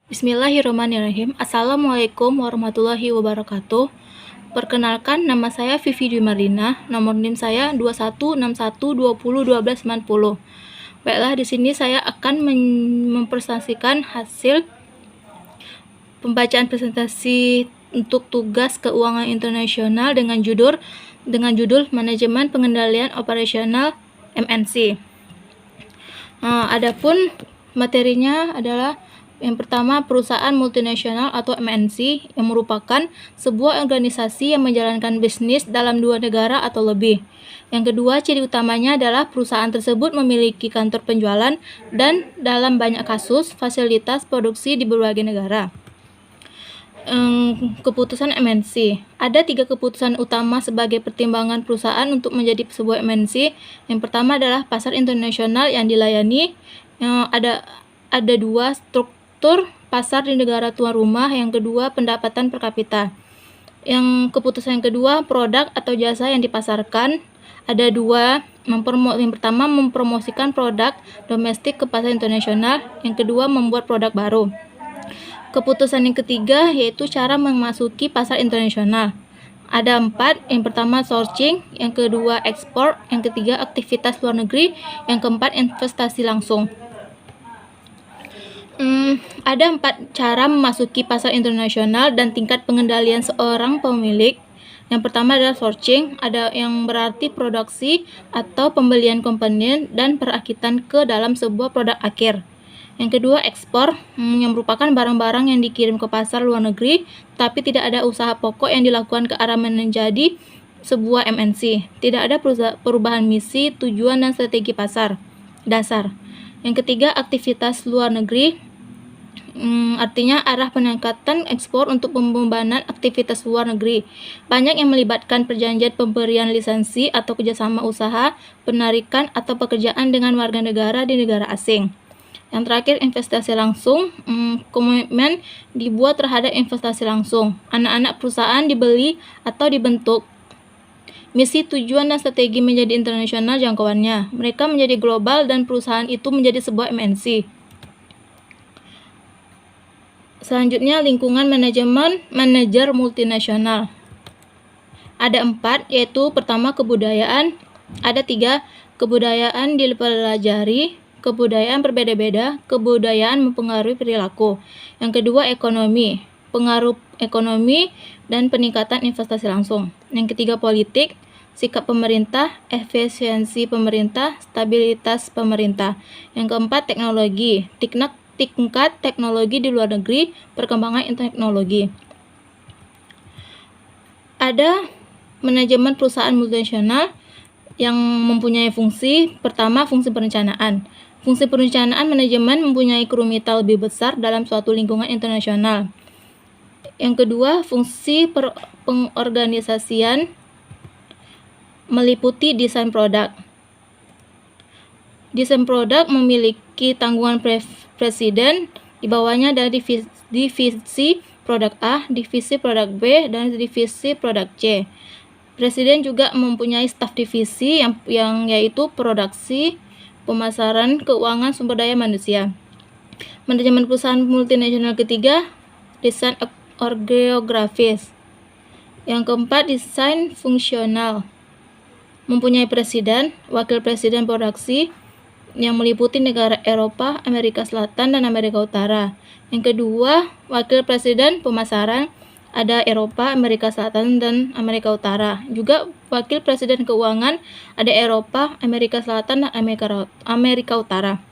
Bismillahirrahmanirrahim. Assalamualaikum warahmatullahi wabarakatuh. Perkenalkan, nama saya Vivi Dwi Marlina. Nomor NIM saya 2161201290. Baiklah, di sini saya akan mempresentasikan hasil pembacaan presentasi untuk tugas keuangan internasional dengan judul Manajemen Pengendalian Operasional MNC. Adapun materinya adalah yang pertama, perusahaan multinasional atau MNC yang merupakan sebuah organisasi yang menjalankan bisnis dalam 2 negara atau lebih. Yang kedua, ciri utamanya adalah perusahaan tersebut memiliki kantor penjualan dan dalam banyak kasus fasilitas produksi di berbagai negara. Keputusan MNC. Ada 3 keputusan utama sebagai pertimbangan perusahaan untuk menjadi sebuah MNC. Yang pertama adalah pasar internasional yang dilayani. Ada 2 struktur pasar di negara tuan rumah. Yang kedua, pendapatan per kapita. Yang keputusan yang kedua, produk atau jasa yang dipasarkan. Ada 2. Yang pertama, mempromosikan produk domestik ke pasar internasional. Yang kedua, membuat produk baru. Keputusan yang ketiga yaitu cara memasuki pasar internasional. Ada 4. Yang pertama, sourcing. Yang kedua, ekspor. Yang ketiga, aktivitas luar negeri. Yang keempat, investasi langsung. Ada 4 cara memasuki pasar internasional dan tingkat pengendalian seorang pemilik. Yang pertama adalah sourcing, ada yang berarti produksi atau pembelian komponen dan perakitan ke dalam sebuah produk akhir. Yang kedua, ekspor, yang merupakan barang-barang yang dikirim ke pasar luar negeri, tapi tidak ada usaha pokok yang dilakukan ke arah menjadi sebuah MNC. Tidak ada perubahan misi, tujuan, dan strategi pasar dasar. Yang ketiga, aktivitas luar negeri, artinya arah peningkatan ekspor untuk pembebanan aktivitas luar negeri. Banyak yang melibatkan perjanjian pemberian lisensi atau kerjasama usaha, penarikan atau pekerjaan dengan warga negara di negara asing. Yang terakhir, investasi langsung, komitmen dibuat terhadap investasi langsung. Anak-anak perusahaan dibeli atau dibentuk. Misi, tujuan, dan strategi menjadi internasional jangkauannya. Mereka menjadi global dan perusahaan itu menjadi sebuah MNC. Selanjutnya, lingkungan manajer multinasional. Ada 4, yaitu pertama, kebudayaan. Ada 3, kebudayaan dipelajari, kebudayaan berbeda-beda, kebudayaan mempengaruhi perilaku. Yang kedua, ekonomi, pengaruh ekonomi dan peningkatan investasi langsung. Yang ketiga, politik, sikap pemerintah, efisiensi pemerintah, stabilitas pemerintah. Yang keempat, teknologi, tingkat teknologi di luar negeri, perkembangan teknologi. Ada manajemen perusahaan multinasional yang mempunyai fungsi pertama, fungsi perencanaan. Fungsi perencanaan manajemen mempunyai kerumitan lebih besar dalam suatu lingkungan internasional. Yang kedua, fungsi pengorganisasian meliputi desain produk. Desain produk memiliki tanggungan presiden, di bawahnya ada divisi produk A, divisi produk B, dan divisi produk C. Presiden juga mempunyai staf divisi yang yaitu produksi, pemasaran, keuangan, sumber daya manusia. Manajemen perusahaan multinasional ketiga, desain geografis. Yang keempat, desain fungsional. Mempunyai presiden, wakil presiden produksi yang meliputi negara Eropa, Amerika Selatan, dan Amerika Utara. Yang kedua, wakil presiden pemasaran, ada Eropa, Amerika Selatan, dan Amerika Utara. Juga wakil presiden keuangan, ada Eropa, Amerika Selatan, dan Amerika Utara.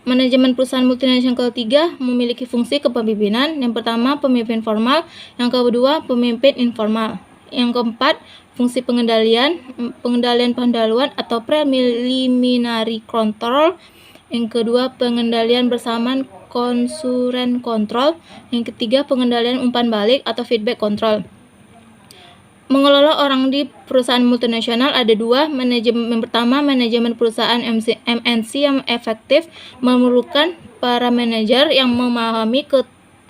Manajemen perusahaan multinasional ketiga memiliki fungsi kepemimpinan. Yang pertama, pemimpin formal. Yang kedua, pemimpin informal. Yang keempat, fungsi pengendalian pendahuluan atau preliminary control. Yang kedua, pengendalian bersamaan konsulen control. Yang ketiga, pengendalian umpan balik atau feedback control. Mengelola orang di perusahaan multinasional ada 2. Yang pertama, manajemen perusahaan MNC yang efektif memerlukan para manajer yang memahami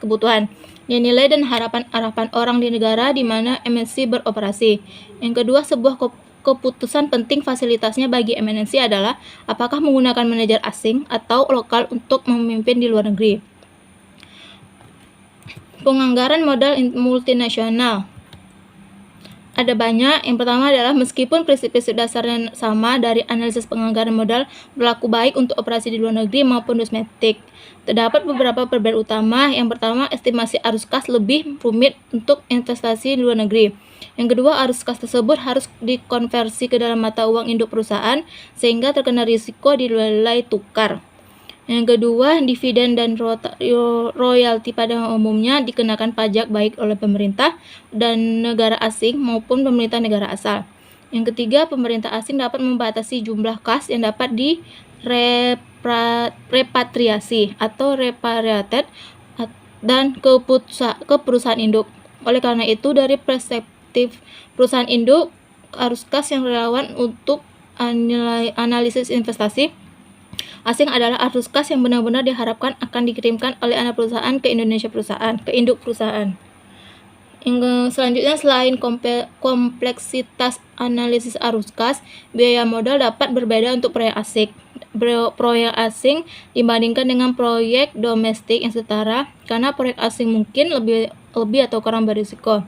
kebutuhan, nilai dan harapan orang di negara di mana MNC beroperasi. Yang kedua, sebuah keputusan penting fasilitasnya bagi MNC adalah apakah menggunakan manajer asing atau lokal untuk memimpin di luar negeri. Penganggaran modal multinasional. Ada banyak. Yang pertama adalah meskipun prinsip-prinsip dasarnya sama dari analisis penganggaran modal berlaku baik untuk operasi di luar negeri maupun domestik, terdapat beberapa perbedaan utama. Yang pertama, estimasi arus kas lebih rumit untuk investasi di luar negeri. Yang kedua, arus kas tersebut harus dikonversi ke dalam mata uang induk perusahaan sehingga terkena risiko di nilai tukar. Yang kedua, dividen dan royalti pada umumnya dikenakan pajak baik oleh pemerintah dan negara asing maupun pemerintah negara asal. Yang ketiga, pemerintah asing dapat membatasi jumlah kas yang dapat repatriasi atau repatriated dan ke perusahaan induk. Oleh karena itu, dari perspektif perusahaan induk, arus kas yang relevan untuk analisis investasi asing adalah arus kas yang benar-benar diharapkan akan dikirimkan oleh anak perusahaan ke induk perusahaan. Yang selanjutnya, selain kompleksitas analisis arus kas, biaya modal dapat berbeda untuk proyek asing dibandingkan dengan proyek domestik yang setara, karena proyek asing mungkin lebih atau kurang berisiko.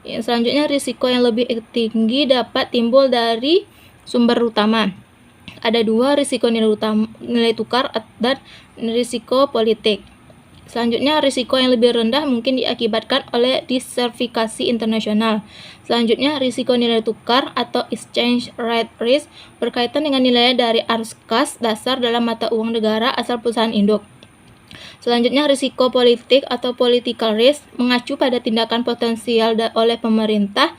Yang selanjutnya, risiko yang lebih tinggi dapat timbul dari sumber utama. Ada dua, risiko nilai tukar dan risiko politik. Selanjutnya, risiko yang lebih rendah mungkin diakibatkan oleh diversifikasi internasional. Selanjutnya, risiko nilai tukar atau exchange rate risk berkaitan dengan nilai dari arus kas dasar dalam mata uang negara asal perusahaan induk. Selanjutnya, risiko politik atau political risk mengacu pada tindakan potensial oleh pemerintah